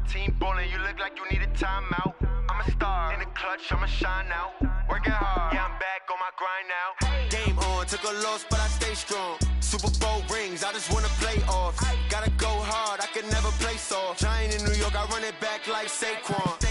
team bowling, you look like you need a timeout. I'm a star, in the clutch, I'ma shine out. Working hard, yeah, I'm back on my grind now. Game on, took a loss, but I stay strong. Super Bowl rings, I just wanna play off. Gotta go hard, I can never play soft. Giant in New York, I run it back like Saquon.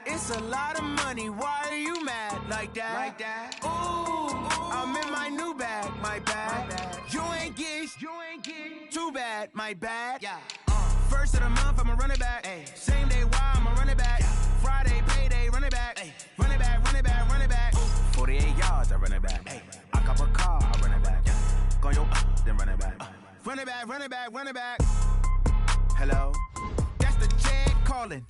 It's a lot of money, why are you mad like that? Ooh, I'm in my new bag, my bad. You ain't get too bad, my bad. Yeah. First of the month, I'ma run it back. Ay. Same day, why I'ma run it back. Friday, payday, run it back. Ay. Run it back, run it back, run it back. 48 yards, I run it back. Ay. I cop a car, I run it back. Go your then run it back. Run it back, run it back, run it back. Hello? That's the check calling.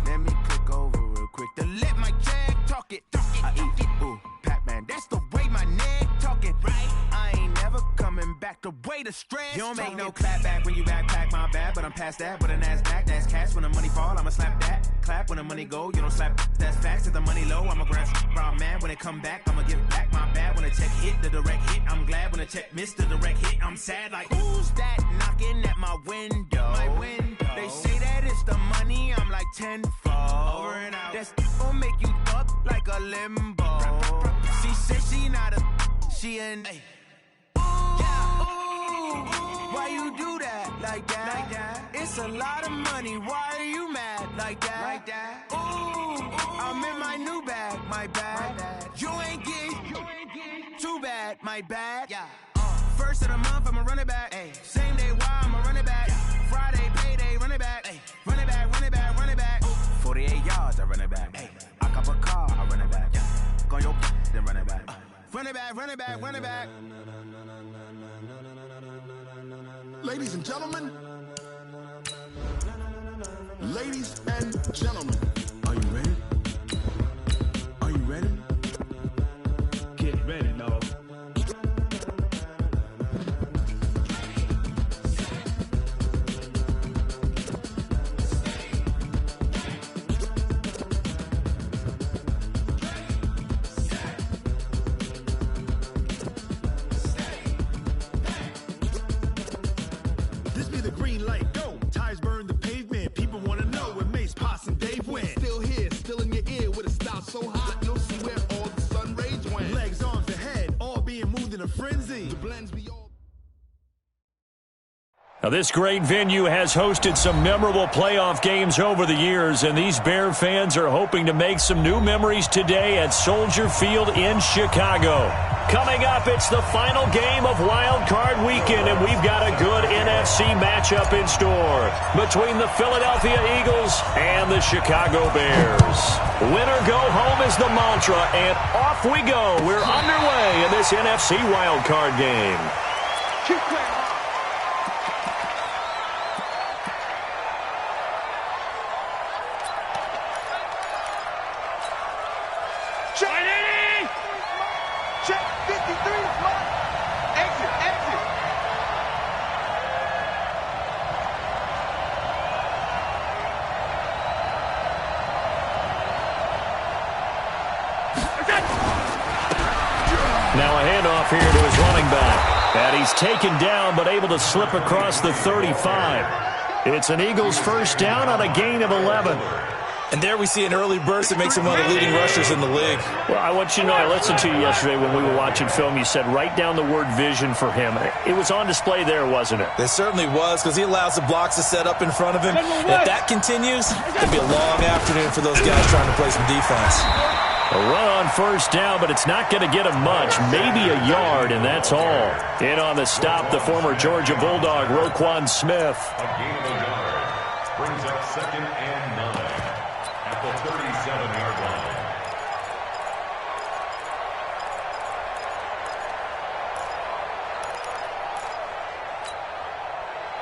Let me click over real quick to let my check talk it. I eat, ooh, Pac-Man, that's the way my neck talking. Right? I ain't never coming back the way the stress. You don't make no clap back when you backpack, my bad, but I'm past that. With an ass back, that's cash. When the money fall, I'ma slap that. Clap when the money go, you don't slap. That's facts. If the money low, I'ma grab brown man. When it come back, I'ma give back my bad. When the check hit, the direct hit, I'm glad. When the check missed the direct hit, I'm sad. Like, who's that knocking at my window? My window. They say that it's the money, I'm like tenfold. Over and out. That's gon' make you up like a limbo. She said she not a, she an. Ooh, why you do that like that? It's a lot of money, why are you mad like that? Ooh, I'm in my new bag, my bad. You ain't get too bad, my bad. Yeah. First of the month, I'ma run it back. Ay. Same day, why I'ma run it back. Friday, payday, run it back. Ay. Run it back, run it back, run it back. 48 yards, I run it back. Ay. I cop a car, I run it back. Go your then run it back. Run it back, run it back, run it back. Ladies and gentlemen, ladies and gentlemen, are you ready? Are you ready? Get ready, dog. So hot, you'll see where all the sun rays went. Legs, arms, and head, all being moved in a frenzy. The blends be all. Now, this great venue has hosted some memorable playoff games over the years, and these Bear fans are hoping to make some new memories today at Soldier Field in Chicago. Coming up, it's the final game of Wild Card Weekend, and we've got a good NFC matchup in store between the Philadelphia Eagles and the Chicago Bears. Win or go home is the mantra, and off we go. We're underway in this NFC Wild Card game. Keep playing. Check 53, mark. Exit. Now a handoff here to his running back. And he's taken down but able to slip across the 35. It's an Eagles first down on a gain of 11. And there we see an early burst that makes him one of the leading rushers in the league. Well, I want you to know, I listened to you yesterday when we were watching film. You said write down the word vision for him. It was on display there, wasn't it? It certainly was, because he allows the blocks to set up in front of him. And if that continues, it'll be a long afternoon for those guys trying to play some defense. A run on first down, but it's not going to get him much. Maybe a yard, and that's all. In on the stop, the former Georgia Bulldog, Roquan Smith. A gain of a yard brings up 2nd and 9 at the 37-yard line.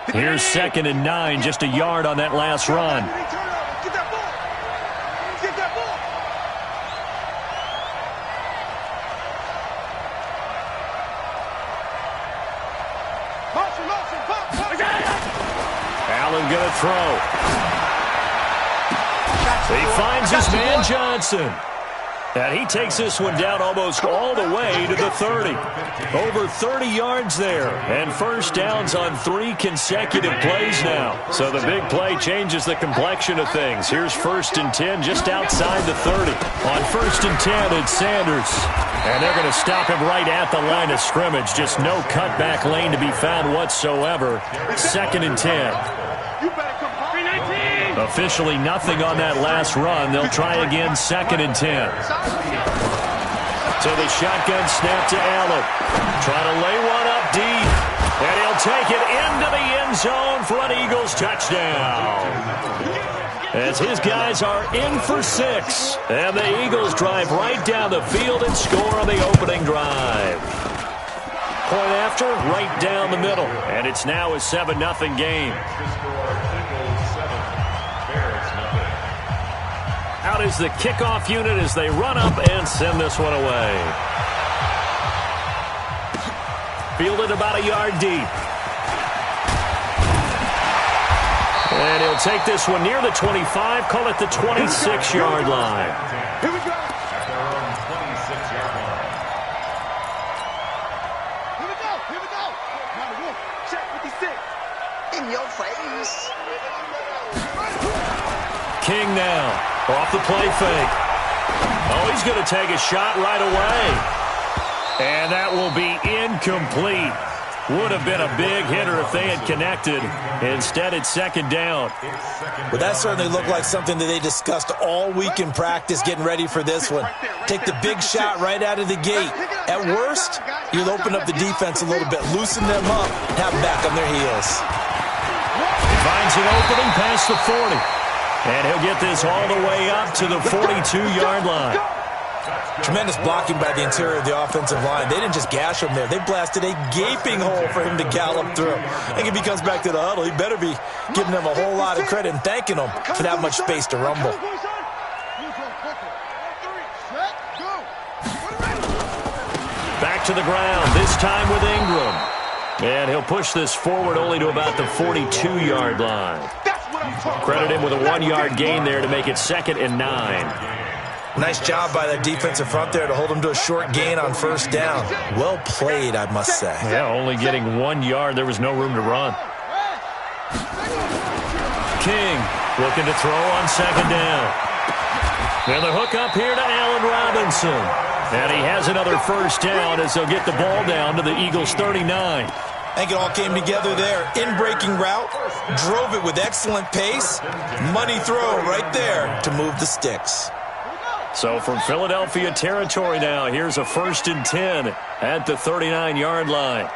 Here's 2nd and 9, just a yard on that last run. Get that ball. Get that ball. Allen gonna throw. He finds his man Johnson. And he takes this one down almost all the way to the 30. Over 30 yards there. And first downs on 3 consecutive plays now. So the big play changes the complexion of things. Here's 1st and 10 just outside the 30. On 1st and 10, it's Sanders. And they're going to stop him right at the line of scrimmage. Just no cutback lane to be found whatsoever. 2nd and 10. Officially nothing on that last run. They'll try again 2nd and 10. So the shotgun snap to Allen. Trying to lay one up deep. And he'll take it into the end zone for an Eagles touchdown. As his guys are in for 6. And the Eagles drive right down the field and score on the opening drive. Point after, right down the middle. And it's now a 7-0 game. Out is the kickoff unit as they run up and send this one away. Fielded about a yard deep. And he'll take this one near the 25, call it the 26-yard line. Here we go. At their own 26-yard line. Here we go. Here we go. Number 1. Check 56. In your face. King now. Off the play fake. Oh, he's going to take a shot right away. And that will be incomplete. Would have been a big hitter if they had connected. Instead, it's 2nd down. Well, that certainly looked like something that they discussed all week in practice getting ready for this one. Take the big shot right out of the gate. At worst, you'll open up the defense a little bit, loosen them up, have them back on their heels. Finds an opening past the 40. And he'll get this all the way up to the 42-yard line. Tremendous blocking by the interior of the offensive line. They didn't just gash him there. They blasted a gaping hole for him to gallop through. I think if he comes back to the huddle, he better be giving them a whole lot of credit and thanking them for that much space to rumble. Back to the ground, this time with Ingram. And he'll push this forward only to about the 42-yard line. Credit him with a 1-yard gain there to make it 2nd and 9. Nice job by that defensive front there to hold him to a short gain on 1st down. Well played, I must say. Yeah, only getting 1 yard. There was no room to run. King looking to throw on 2nd down. And the hook up here to Allen Robinson. And he has another 1st down as they'll get the ball down to the Eagles' 39. I think it all came together there. In-breaking route, drove it with excellent pace. Money throw right there to move the sticks. So from Philadelphia territory now, here's a 1st and 10 at the 39-yard line.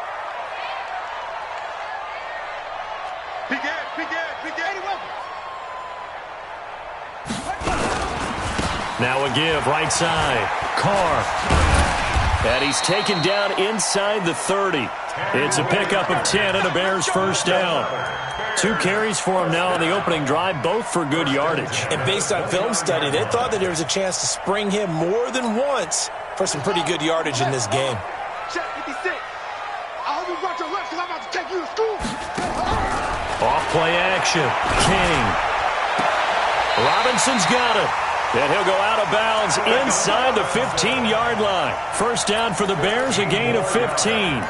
Now a give, right side. Carr. And he's taken down inside the 30. It's a pickup of 10 and a Bears 1st down. 2 carries for him now on the opening drive, both for good yardage. And based on film study, they thought that there was a chance to spring him more than once for some pretty good yardage in this game. Check 56. I hope you brought your lunch because I'm about to take you to school. Off play action. King. Robinson's got it. And he'll go out of bounds inside the 15-yard line. 1st down for the Bears, a gain of 15.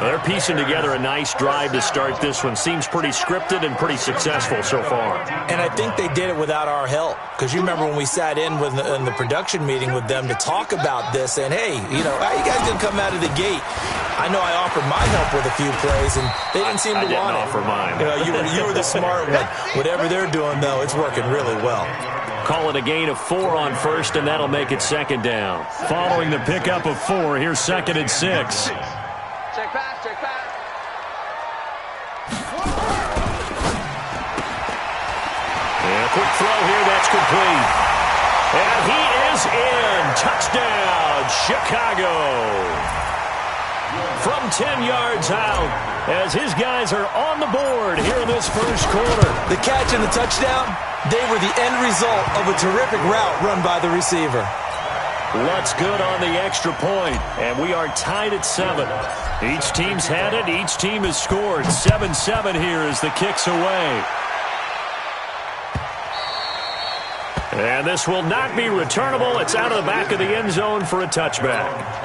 They're piecing together a nice drive to start this one. Seems pretty scripted and pretty successful so far. And I think they did it without our help. Because you remember when we sat in the production meeting with them to talk about this, and hey, you know, how you guys didn't come out of the gate? I know I offered my help with a few plays, and they didn't seem to want it. I didn't offer mine. You know, you were the smart one. Whatever they're doing, though, it's working really well. Call it a gain of 4 on 1st, and that'll make it 2nd down. Following the pickup of 4, here's 2nd and 6. Check pass, check pass. And a quick throw here, that's complete. And he is in. Touchdown, Chicago. from 10 yards out as his guys are on the board here in this first quarter. The catch and the touchdown, they were the end result of a terrific route run by the receiver. What's good on the extra point, and we are tied at 7. Each team's had it. Each team has scored. 7-7 here as the kick's away. And this will not be returnable. It's out of the back of the end zone for a touchback.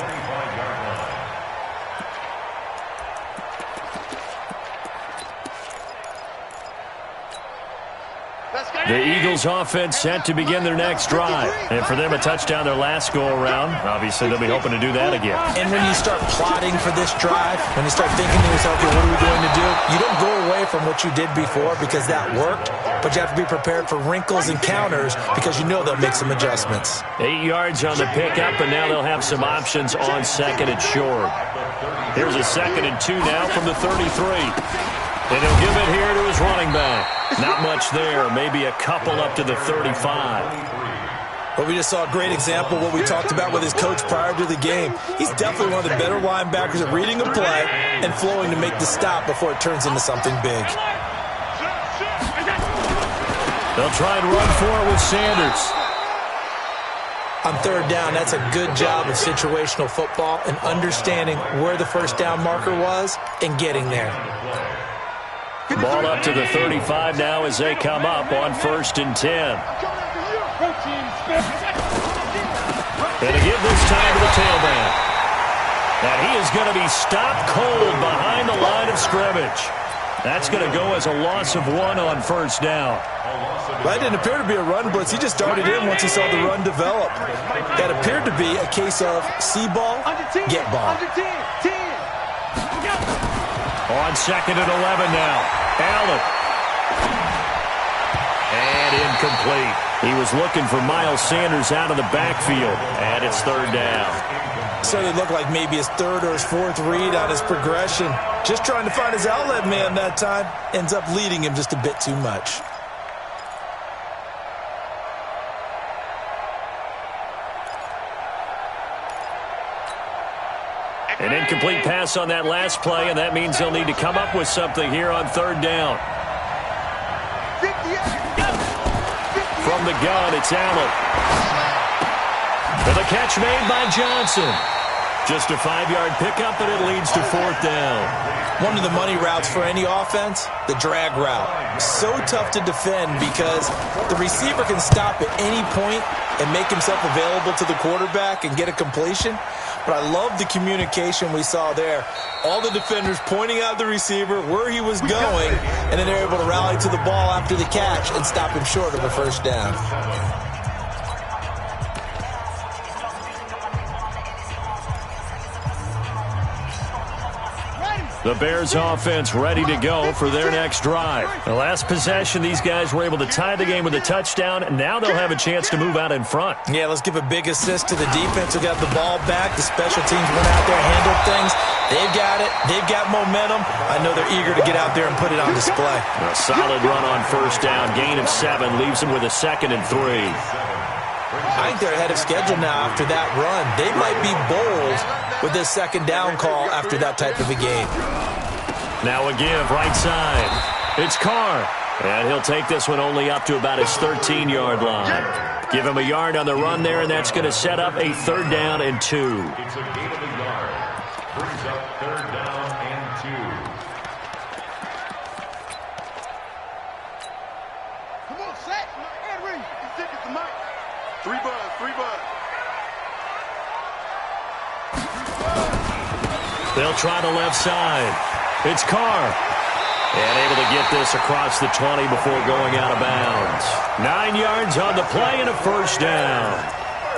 The Eagles offense set to begin their next drive. And for them, a touchdown their last go-around. Obviously, they'll be hoping to do that again. And when you start plotting for this drive, when you start thinking to yourself, okay, what are we going to do? You don't go away from what you did before because that worked, but you have to be prepared for wrinkles and counters because you know they'll make some adjustments. 8 yards on the pickup, and now they'll have some options on second and short. Here's a 2nd and 2 now from the 33. And he'll give it here to his running back. Not much there, maybe a couple up to the 35. But we just saw a great example of what we talked about with his coach prior to the game. He's definitely one of the better linebackers at reading a play and flowing to make the stop before it turns into something big. They'll try and run for it with Sanders. On third down, that's a good job of situational football and understanding where the first down marker was and getting there. Ball up to the 35 now as they come up on 1st and 10. And to give this time to the tailback. And he is going to be stopped cold behind the line of scrimmage. That's going to go as a loss of 1 on 1st down. Well, it didn't appear to be a run blitz. He just darted in once he saw the run develop. That appeared to be a case of see ball, get ball. On 2nd and 11 now. Allen. And incomplete. He was looking for Miles Sanders out of the backfield. And it's 3rd down. Certainly looked like maybe his 3rd or his 4th read on his progression. Just trying to find his outlet man that time. Ends up leading him just a bit too much. An incomplete pass on that last play, and that means they'll need to come up with something here on 3rd down. From the gun, it's Allen. For the catch made by Johnson. Just a 5-yard pickup, and it leads to 4th down. One of the money routes for any offense, the drag route. So tough to defend because the receiver can stop at any point and make himself available to the quarterback and get a completion. But I love the communication we saw there. All the defenders pointing out the receiver, where he was going, and then they're able to rally to the ball after the catch and stop him short of a 1st down. The Bears offense ready to go for their next drive. The last possession, these guys were able to tie the game with a touchdown, and now they'll have a chance to move out in front. Yeah, let's give a big assist to the defense who got the ball back. The special teams went out there, handled things. They've got it. They've got momentum. I know they're eager to get out there and put it on display. A solid run on 1st down. Gain of 7 leaves them with a 2nd and 3. I think they're ahead of schedule now after that run. They might be bold with this 2nd down call after that type of a game. Now a give, right side. It's Carr. And he'll take this one only up to about his 13-yard line. Give him a yard on the run there, and that's going to set up a 3rd down and 2. It's a gain of a yard. Brings up 3rd down and 2. Come on, Shaq. Henry. He's taking the mic. 3 buzz, 3 buzz. They'll try the left side. It's Carr. And able to get this across the 20 before going out of bounds. 9 yards on the play and a 1st down.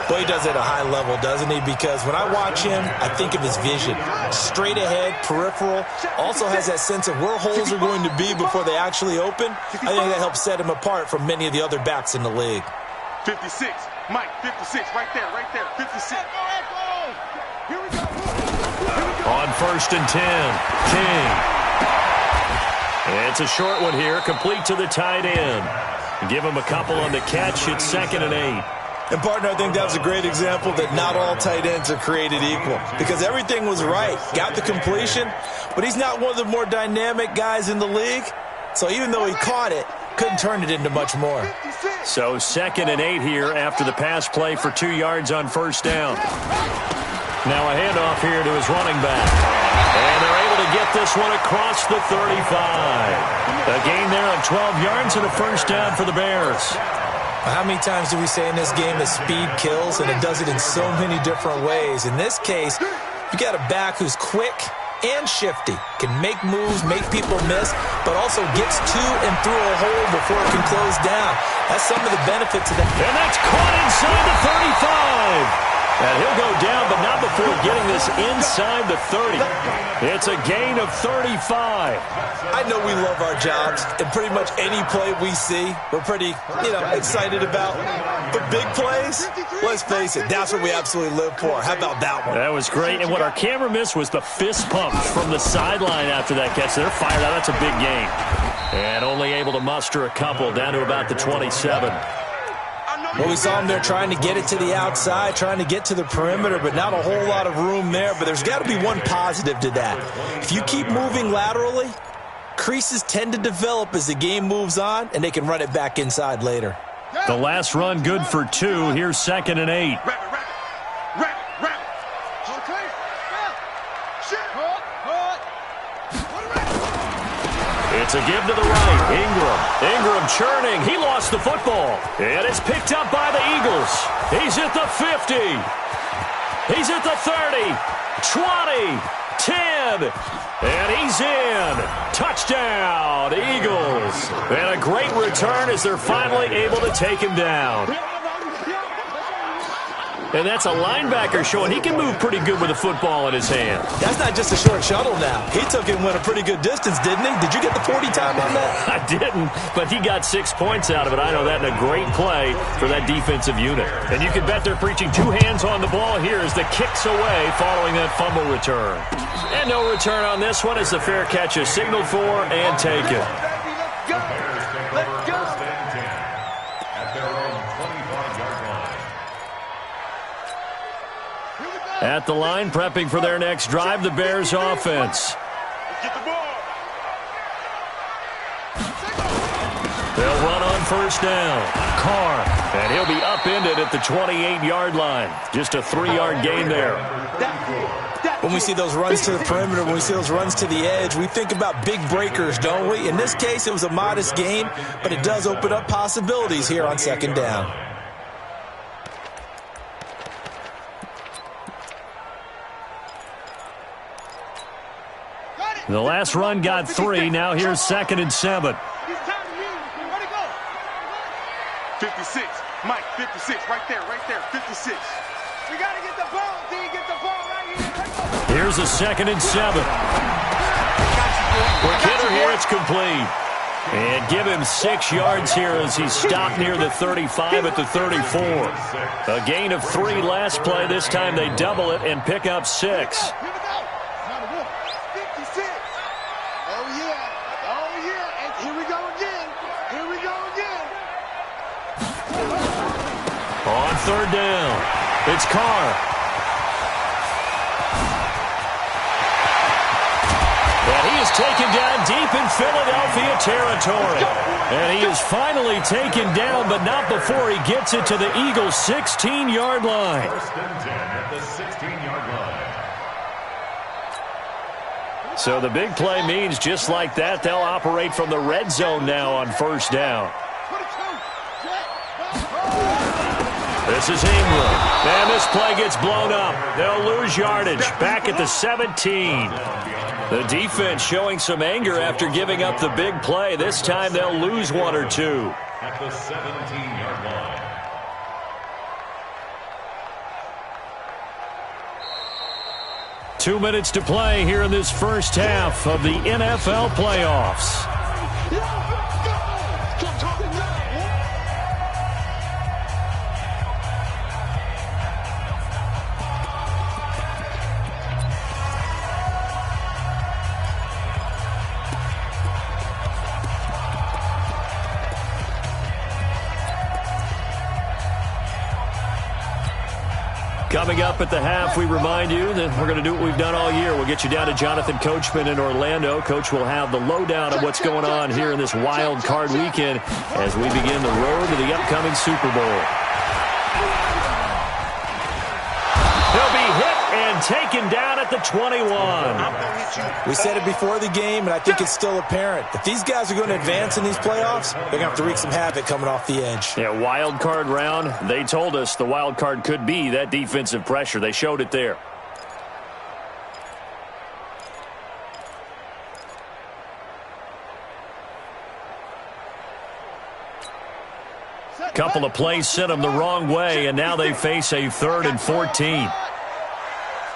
Well, he does it at a high level, doesn't he? Because when I watch him, I think of his vision. Straight ahead, peripheral. Also has that sense of where holes are going to be before they actually open. I think that helps set him apart from many of the other backs in the league. 56. Mike, 56. Right there, 56. Here we go. On 1st and 10, King. It's a short one here, complete to the tight end. Give him a couple on the catch. It's 2nd and 8. And, partner, I think that was a great example that not all tight ends are created equal because everything was right. Got the completion, but he's not one of the more dynamic guys in the league. So even though he caught it, couldn't turn it into much more. So 2nd and 8 here after the pass play for 2 yards on first down. Now a handoff here to his running back. And they're able to get this one across the 35. A gain there of 12 yards and a first down for the Bears. How many times do we say in this game that speed kills, and it does it in so many different ways? In this case, you got a back who's quick and shifty, can make moves, make people miss, but also gets to and through a hole before it can close down. That's some of the benefits of that. And that's caught inside the 35. And he'll go down, but not before getting this inside the 30. It's a gain of 35. I know we love our jobs, and pretty much any play we see, we're pretty, excited about. But big plays, let's face it, that's what we absolutely live for. How about that one? That was great, and what our camera missed was the fist pump from the sideline after that catch. They're fired out. That's a big gain. And only able to muster a couple down to about the 27. Well, we saw him there trying to get it to the outside, trying to get to the perimeter, but not a whole lot of room there. But there's got to be one positive to that. If you keep moving laterally, creases tend to develop as the game moves on, and they can run it back inside later. The last run good for 2. Here's 2nd and 8. It's a give to the right. Ingram churning. He lost the football. And it's picked up by the Eagles. He's at the 50. He's at the 30. 20. 10. And he's in. Touchdown, Eagles. And a great return as they're finally able to take him down. And that's a linebacker showing he can move pretty good with a football in his hand. That's not just a short shuttle now. He took it and went a pretty good distance, didn't he? Did you get the 40 time on that? I didn't, but he got 6 points out of it. I know that in a great play for that defensive unit. And you can bet they're preaching 2 hands on the ball here as the kick's away following that fumble return. And no return on this one as the fair catch is signaled for and taken. At the line, prepping for their next drive, the Bears offense. They'll run on first down. Carr, and he'll be upended at the 28-yard line. Just a 3-yard gain there. When we see those runs to the perimeter, when we see those runs to the edge, we think about big breakers, don't we? In this case, it was a modest gain, but it does open up possibilities here on 2nd down. The last run got 3. Now here's 2nd and 7. 56. Mike, 56. Right there. 56. We got to get the ball, D. Get the ball right here. Here's a 2nd and 7. Quick hitter here. It's complete. And give him 6 yards here as he's stopped near the 35 at the 34. A gain of 3 last play. This time they double it and pick up 6. On 3rd down, it's Carr. And he is taken down deep in Philadelphia territory. And he is finally taken down, but not before he gets it to the Eagles' 16-yard line. 1st and 10 at the 16-yard line. So the big play means just like that, they'll operate from the red zone now on first down. This is Ingram. And this play gets blown up. They'll lose yardage. Back at the 17. The defense showing some anger after giving up the big play. This time they'll lose 1 or 2. At the 17-yard line. Two minutes to play here in this first half of the NFL playoffs. Coming up at the half, we remind you that we're going to do what we've done all year. We'll get you down to Jonathan Coachman in Orlando. Coach will have the lowdown of what's going on here in this wild card weekend as we begin the road to the upcoming Super Bowl. He'll be hit and taken down at the 21. We said it before the game, and I think it's still apparent. If these guys are going to advance in these playoffs, they're going to have to wreak some havoc coming off the edge. Yeah, wild card round. They told us the wild card could be that defensive pressure. They showed it there. Couple of plays sent them the wrong way, and now they face a 3rd and 14.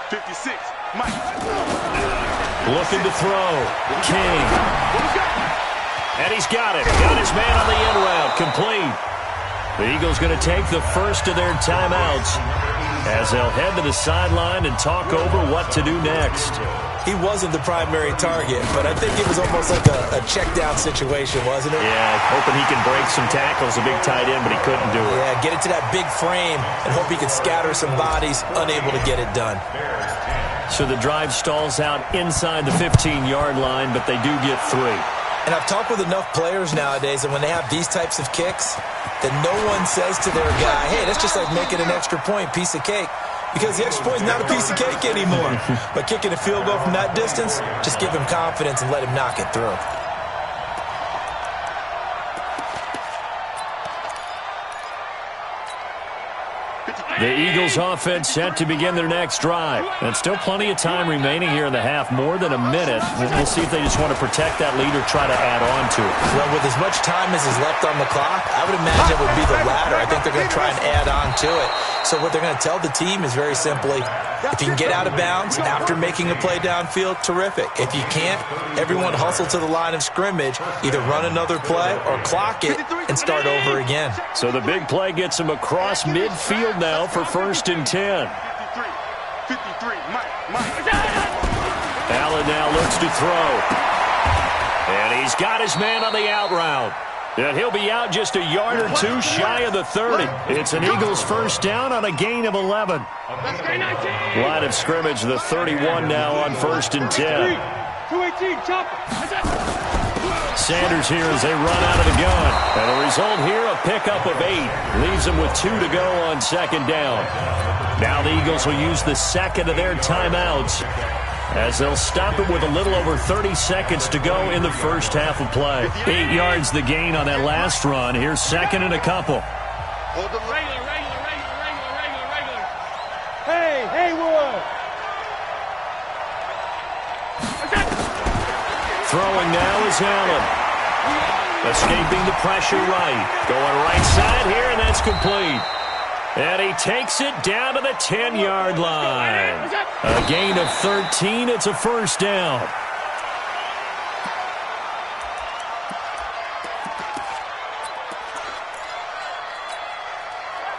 56, Mike. Looking to throw. King. And he's got it. Got his man on the end route. Complete. The Eagles going to take the first of their timeouts as they'll head to the sideline and talk over what to do next. He wasn't the primary target, but I think it was almost like a check-down situation, wasn't it? Yeah, hoping he can break some tackles, a big tight end, but he couldn't do it. Yeah, get it to that big frame and hope he can scatter some bodies, unable to get it done. So the drive stalls out inside the 15-yard line, but they do get 3. And I've talked with enough players nowadays, and when they have these types of kicks, that no one says to their guy, hey, that's just like making an extra point, piece of cake. Because the extra point is not a piece of cake anymore. But kicking a field goal from that distance, just give him confidence and let him knock it through. The Eagles offense set to begin their next drive. And still plenty of time remaining here in the half, more than a minute. We'll see if they just want to protect that lead or try to add on to it. Well, with as much time as is left on the clock, I would imagine it would be the latter. I think they're going to try and add on to it. So what they're going to tell the team is very simply, if you can get out of bounds after making a play downfield, terrific. If you can't, everyone hustle to the line of scrimmage, either run another play or clock it and start over again. So the big play gets them across midfield now for 1st and 10. 53, Mike. Allen now looks to throw. And he's got his man on the out route. And he'll be out just a yard or two shy of the 30. It's an Eagles first down on a gain of 11. Line of scrimmage, the 31 now on 1st and 10. 218, chop. Sanders here as they run out of the gun. And the result here, a pickup of 8. Leaves them with 2 to go on 2nd down. Now the Eagles will use the second of their timeouts as they'll stop it with a little over 30 seconds to go in the first half of play. 8 yards the gain on that last run. Here's 2nd and a couple. Hold the regular. Hey, Haywood. Throwing now is Allen. Escaping the pressure right. Going right side here, and that's complete. And he takes it down to the 10-yard line. A gain of 13. It's a first down.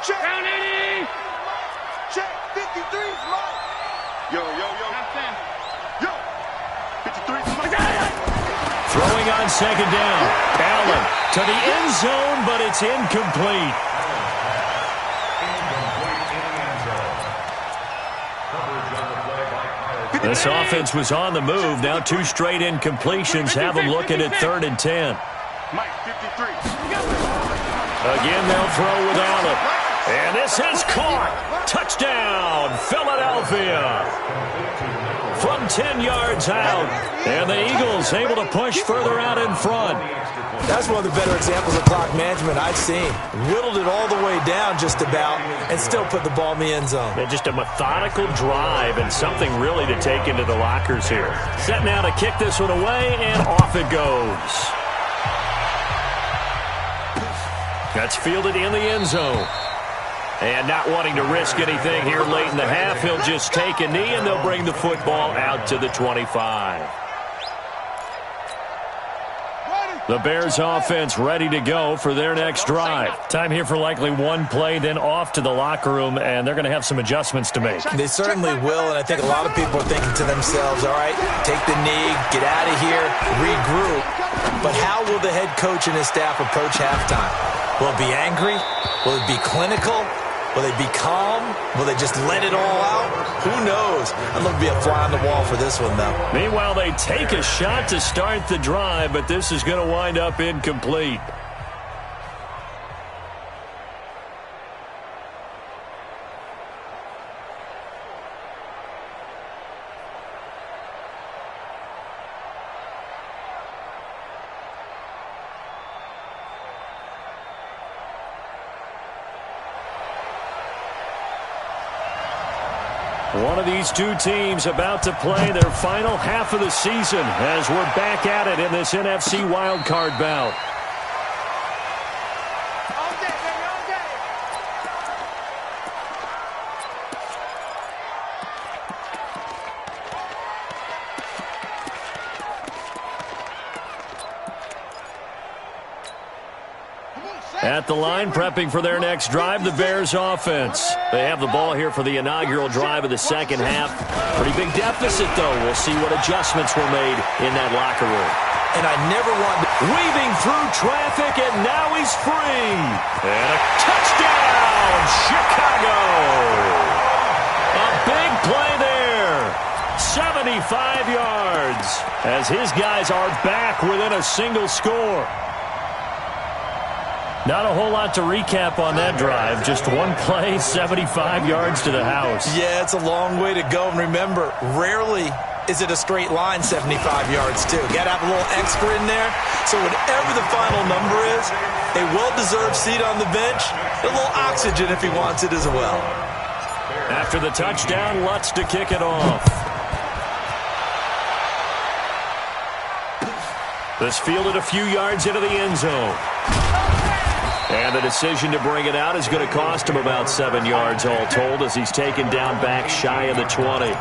Check. Down 80. Check. 53's Mike. Yo. Yo. 53's Mike. Throwing on 2nd down. Allen to the end zone, but it's incomplete. This offense was on the move. Now 2 straight incompletions have them looking at 3rd and 10. Mike, 53. Again, they'll throw with Allen. And this is caught. Touchdown, Philadelphia. From 10 yards out. And the Eagles able to push further out in front. That's one of the better examples of clock management I've seen. Whittled it all the way down just about and still put the ball in the end zone. Yeah, just a methodical drive and something really to take into the lockers here. Set now to kick this one away, and off it goes. That's fielded in the end zone. And not wanting to risk anything here late in the half, he'll just take a knee, and they'll bring the football out to the 25. The Bears offense ready to go for their next drive. Time here for likely one play, then off to the locker room, and they're going to have some adjustments to make. They certainly will, and I think a lot of people are thinking to themselves, all right, take the knee, get out of here, regroup. But how will the head coach and his staff approach halftime? Will it be angry? Will it be clinical? Will they be calm? Will they just let it all out? Who knows? I'd love to be a fly on the wall for this one, though. Meanwhile, they take a shot to start the drive, but this is going to wind up incomplete. One of these two teams about to play their final half of the season as we're back at it in this NFC wildcard bout. At the line, prepping for their next drive, the Bears offense. They have the ball here for the inaugural drive of the second half. Pretty big deficit, though. We'll see what adjustments were made in that locker room. And I never want to... Weaving through traffic, and now he's free. And a touchdown, Chicago. A big play there. 75 yards as his guys are back within a single score. Not a whole lot to recap on that drive. Just one play, 75 yards to the house. Yeah, it's a long way to go. And remember, rarely is it a straight line 75 yards, too. Got to have a little extra in there. So whatever the final number is, a well-deserved seat on the bench, a little oxygen if he wants it as well. After the touchdown, Lutz to kick it off. This fielded a few yards into the end zone. And the decision to bring it out is going to cost him about 7 yards all told as he's taken down back shy of the 20.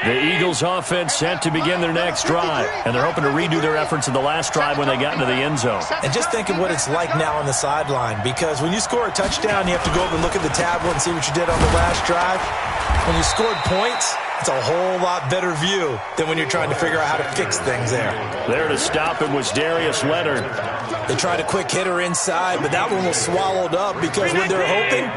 The Eagles offense set to begin their next drive, and they're hoping to redo their efforts in the last drive when they got into the end zone. And just think of what it's like now on the sideline, because when you score a touchdown, you have to go over and look at the tablet and see what you did on the last drive. When you scored points, it's a whole lot better view than when you're trying to figure out how to fix things there. There to stop it was Darius Leonard. They tried a quick hitter inside, but that one was swallowed up because when they're hoping,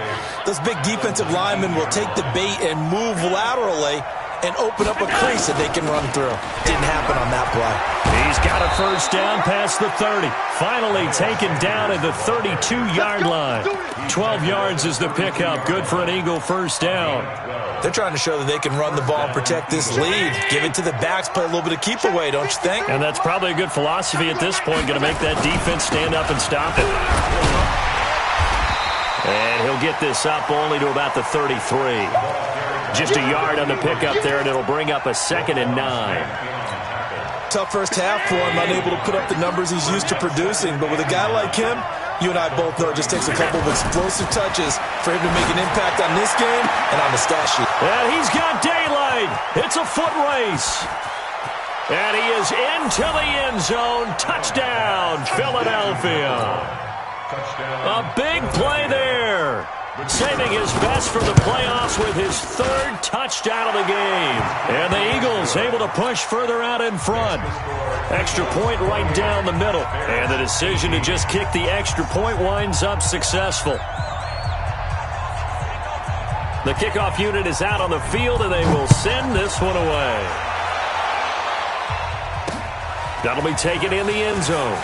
those big defensive linemen will take the bait and move laterally and open up a crease that they can run through. Didn't happen on that play. He's got a first down past the 30. Finally taken down at the 32-yard line. 12 yards is the pickup. Good for an Eagle first down. They're trying to show that they can run the ball and protect this lead. Give it to the backs, play a little bit of keep away, don't you think? And that's probably a good philosophy at this point. Going to make that defense stand up and stop it. And he'll get this up only to about the 33. Just a yard on the pickup there, and it'll bring up a 2nd and 9. Tough first half for him, unable to put up the numbers he's used to producing. But with a guy like him, you and I both know it just takes a couple of explosive touches for him to make an impact on this game and on the stat sheet. And he's got daylight. It's a foot race. And he is into the end zone. Touchdown, Philadelphia. A big play there. Saving his best for the playoffs with his 3rd touchdown of the game. And the Eagles able to push further out in front. Extra point right down the middle. And the decision to just kick the extra point winds up successful. The kickoff unit is out on the field, and they will send this one away. That'll be taken in the end zone.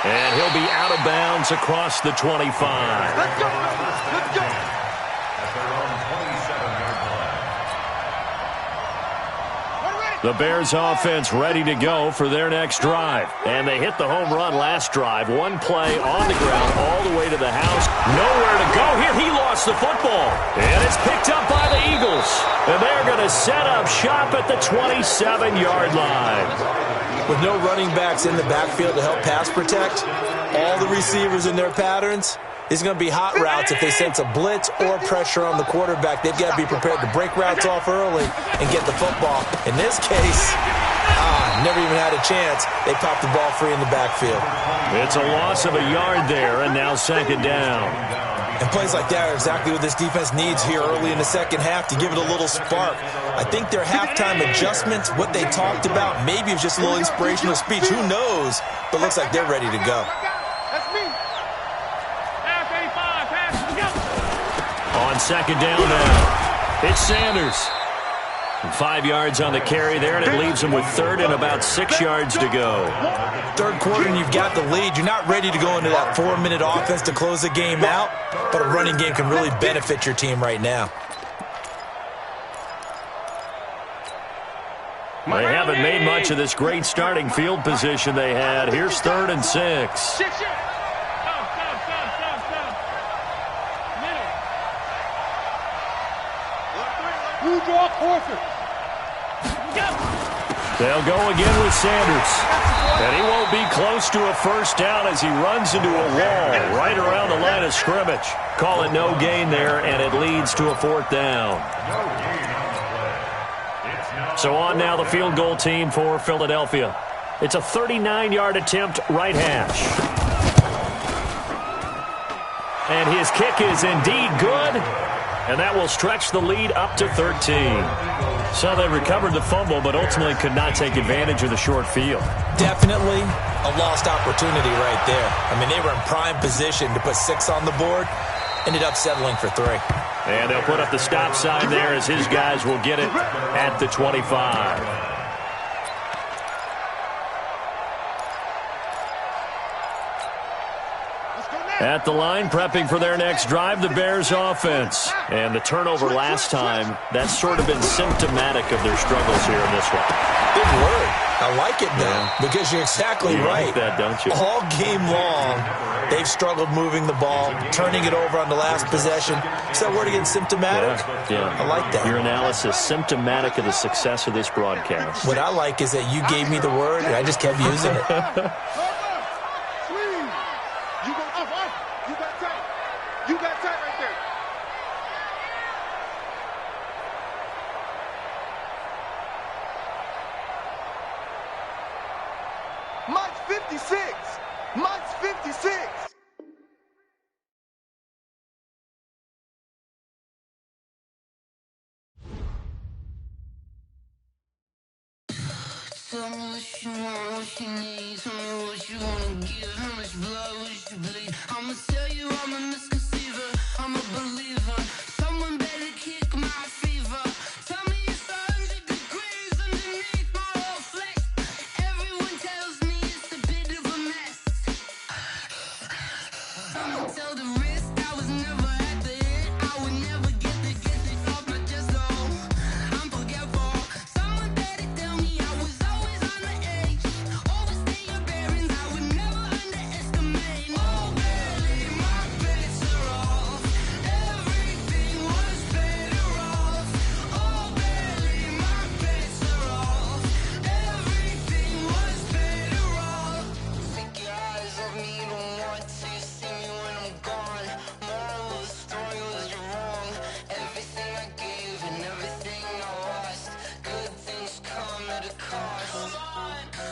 And he'll be out of bounds across the 25. Let's go! Let's go! At their own 27-yard line. The Bears offense ready to go for their next drive. And they hit the home run last drive. One play on the ground all the way to the house. Nowhere to go here. He lost the football. And it's picked up by the Eagles. And they're going to set up shop at the 27-yard line. With no running backs in the backfield to help pass protect, all the receivers in their patterns, it's going to be hot routes if they sense a blitz or pressure on the quarterback. They've got to be prepared to break routes off early and get the football. In this case, never even had a chance. They popped the ball free in the backfield. It's a loss of a yard there, and now 2nd down. And plays like that are exactly what this defense needs here early in the second half to give it a little spark. I think their halftime adjustments, what they talked about, maybe it's just a little inspirational speech. Who knows? But looks like they're ready to go. That's me. On second down now, it's Sanders. 5 yards on the carry there, and it leaves him with third and about 6 yards to go. Third quarter, and you've got the lead. You're not ready to go into that 4-minute offense to close the game out, but a running game can really benefit your team right now. They haven't made much of this great starting field position they had. Here's 3rd and 6. You draw closer. They'll go again with Sanders. And he won't be close to a first down as he runs into a wall right around the line of scrimmage. Call it no gain there, and it leads to a 4th down. So on now the field goal team for Philadelphia. It's a 39-yard attempt, right hash. And his kick is indeed good. And that will stretch the lead up to 13. So they recovered the fumble, but ultimately could not take advantage of the short field. Definitely a lost opportunity right there. I mean, they were in prime position to put 6 on the board. Ended up settling for 3. And they'll put up the stop sign there as his guys will get it at the 25. At the line, prepping for their next drive, the Bears offense. And the turnover last time, that's sort of been symptomatic of their struggles here in this one. Big word. I like it now, because you're exactly right. Like that, don't you? All game long, they've struggled moving the ball, turning it over on the last possession. Is that word again, symptomatic? Yeah. I like that. Your analysis, symptomatic of the success of this broadcast. What I like is that you gave me the word, and I just kept using it. You got tight right there. Mike's 56. Mike's 56. Tell me what you want, what you need. Tell me what you wanna give. How much blood would you bleed? I'ma tell you I'm a misconceiver. I'm a believer. Someone better kick my fever. Tell me it's 100 degrees underneath my whole flesh. Everyone tells me it's a bit of a mess. I'ma tell the risk I was never at the end. I would never get this off my chest. Oh, I'm forgetful. Someone better tell me I was always on the edge. Overstay your bearings. I would never underestimate. Oh, barely my bets are off. Everything was better off. Oh, barely my bets are off. Everything was better off. Take your eyes off me, don't want to see me when I'm gone. Moral of the story was you're wrong. Everything I gave and everything I lost. Good things come at a cost.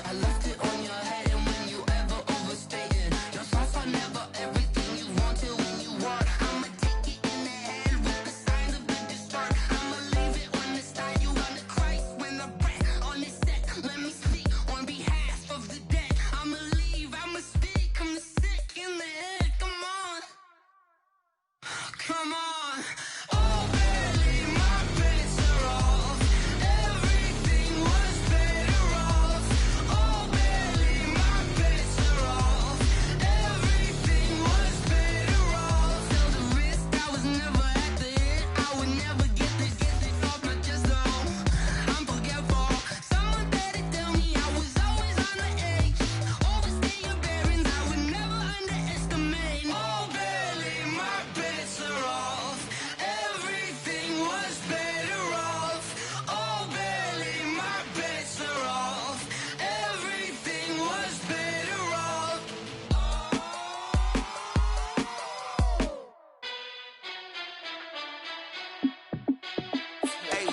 I left it on your head, and when you ever overstay it, your thoughts are never everything you wanted when you want. I'ma take it in the head with the signs of the distort. I'ma leave it on the side. You wanna Christ when the breath on this set. Let me speak on behalf of the dead. I'ma leave, I'ma speak. I'm the sick in the head. Come on, come on. Oh, barely my bets are off. Everything was better off. Oh, barely my bets are off. Everything was better off. Tell the risk I was never at the end. I would never get this off my chest. Oh, I'm forgetful. Someone better tell me I was always on the edge. Overstay your bearings. I would never underestimate. Oh, barely my bets are off. Everything was better off. Oh, barely my bets are off. Everything was better off. Hey,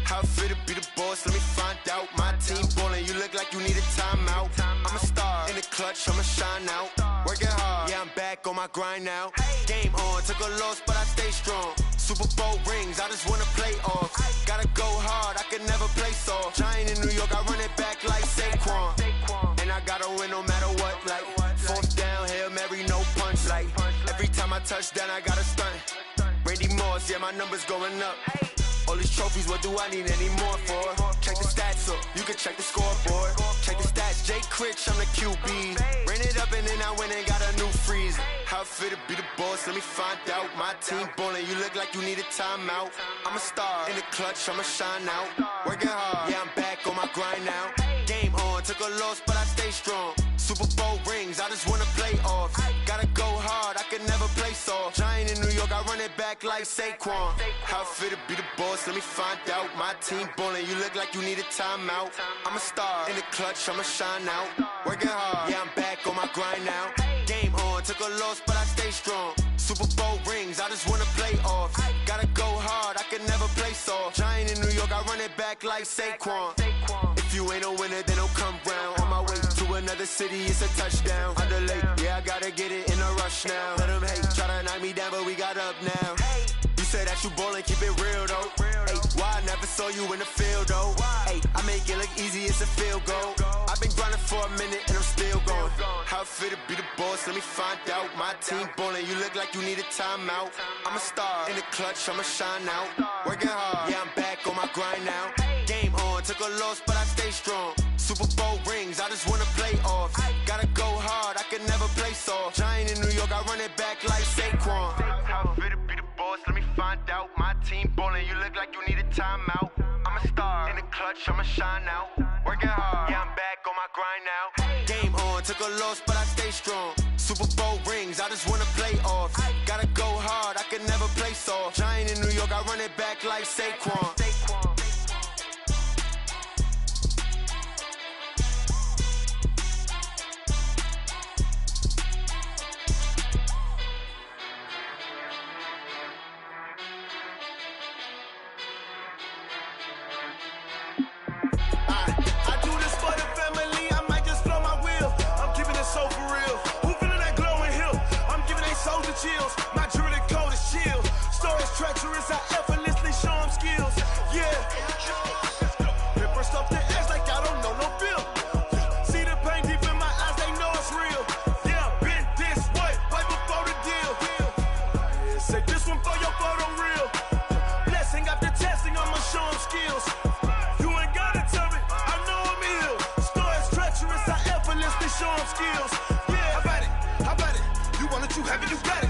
how it feel to be the boss? Let me find out. My team ballin', you look like you need a timeout. I'm a star in the clutch, I'ma shine out. Working hard, yeah, I'm back on my grind now. Game on, took a loss, but I stay strong. Super Bowl rings, I just wanna play off. Gotta go hard, I could never play soft. Giant in New York, I run it back like Saquon. And I gotta win no matter what, like fourth down, Hail Mary, no punch. Like every time I touch down, I gotta stunt. Randy Moss, yeah, my numbers going up. All these trophies, what do I need any more for? Check the stats up, you can check the scoreboard. Check the stats, Jake Critch, I'm the QB. Ran it up and then I went and got a new freeze. How it fit to be the boss, let me find out. My team ballin', you look like you need a timeout. I'm a star, in the clutch, I'ma shine out. Working hard, yeah, I'm back on my grind now. Game on, took a loss, but I stay strong. Super Bowl rings, I just wanna play off. Gotta go hard, I could never play soft. Giant in New York, I run it back like Saquon. How it fit to be the boss, let me find out. My team ballin', you look like you need a timeout. I'm a star, in the clutch, I'ma shine out. Working hard, yeah, I'm back on my grind now. Game on, took a loss, but I stay strong. Super Bowl rings, I just wanna play off. Gotta go hard, I could never play soft. Giant in New York, I run it back like Saquon. If you ain't a winner, then don't come round. On my way to another city, it's a touchdown. Underlay, yeah, I gotta get it in a rush now. Let them hate, try to knock me down, but we got up now. You say that you ballin', keep it real though. Hey, why I never saw you in the field though? Hey, I make it look easy, it's a field goal. I've been grinding for a minute and I'm still going. How it fit to be the boss, let me find out. My team ballin', you look like you need a timeout. I'm a star, in the clutch, I'ma shine out. Working hard, yeah, I'm back on my grind now. Game on, took a loss, but I stay strong. Super Bowl rings, I just wanna play off. Gotta go hard, I could never play soft. Giant in New York, I run it back like Saquon. How it fit to be the boss, let me find out. My team ballin', you look like you need a timeout. I'm a star, in the clutch, I'ma shine out. Working hard, yeah, I'm back on my grind now. Game on, took a loss, but I stay strong. Super Bowl rings, I just wanna play off. Gotta go hard, I could never play soft. Giant in New York, I run it back like Saquon. Chills. My jewelry code is chill. Stories treacherous, I effortlessly show them skills. Yeah. Paper stuff the edge like I don't know no feel. See the pain deep in my eyes, they know it's real. Yeah, been this way, right before the deal. Say this one for your photo real. Blessing after testing, I'ma show them skills. You ain't gotta tell me, I know I'm ill. Stories treacherous, I effortlessly show them skills. Yeah, how about it? You want it, you have it, you got it.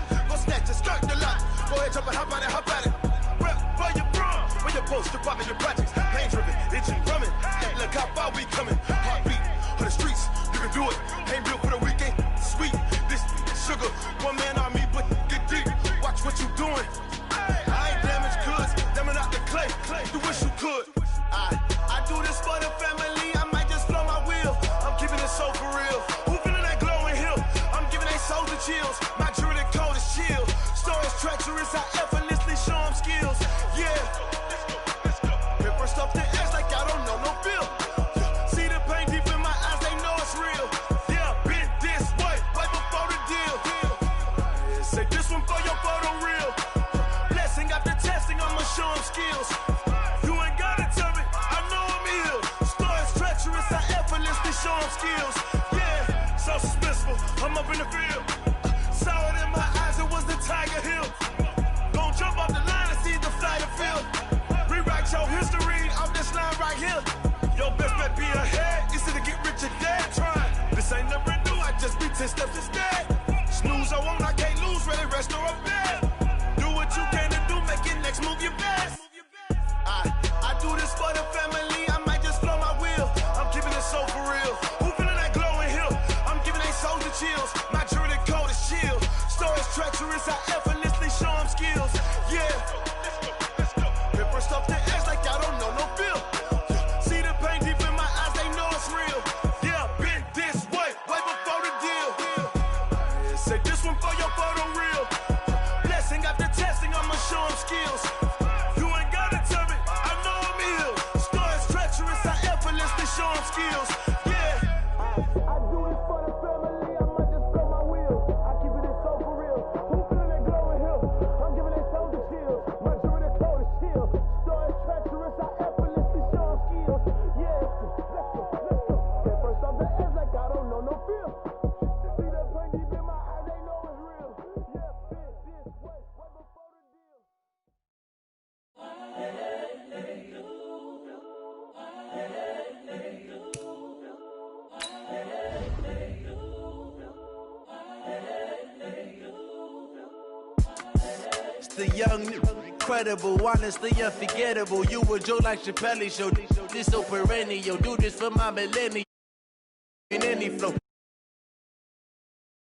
Start the lot. Go ahead, jump and hop on it, hop at it. Rep where you from, where you post, the pop in your projects. Pain driven, itching, drumming. Hey, look how far we coming. Heartbeat on the streets, you can do it. Ain't built for the weekend. Sweet, this sugar, one man army, but get deep. Watch what you doing. I ain't damaged goods, damn out the clay. You wish you could. I do this for the family. I might just blow my wheel. I'm keeping it so for real. Who feeling that glowing hill? I'm giving they souls the chills. My jewelry code is chill. Stories treacherous, I effortlessly show them skills. Yeah. Paper stuff the edge like I don't know no feel. See the pain deep in my eyes, they know it's real. Yeah, been this way, right before the deal. Say this one for your photo real. Blessing after testing, I'ma show them skills. You ain't gotta tell me, I know I'm ill. Stories treacherous, I effortlessly show them skills. Yeah, so suspenseful, I'm up in the field. Saw it in my eyes, it was the Tiger Hill. Gon' jump off the line and see the flight of field. Rewrite your history off this line right here. Your best bet be ahead, easy to get rich or dead. Trying, this ain't never new, I just be 10 steps instead. Snooze I won't, I can't lose, ready, rest or I'm dead. Do what you can to do, make it next move your best. I do this for the family, I might just blow my wheel. I'm keeping it so for real. Who feeling that glowing hill? I'm giving they souls the chills. My jewelry code is chill. Stories treacherous, I effortlessly show them skills. Yeah. Paper stuff the edge like I don't know no feel. See the pain deep in my eyes, they know it's real. Yeah, been this way, right before the deal. feel. See that pain deep in my eyes, they know it's real. Yeah, this way before the deal. It's the young, incredible, honestly unforgettable. You a Joe like Chappelle show. This so perennial. Do this for my millennial. In any flow.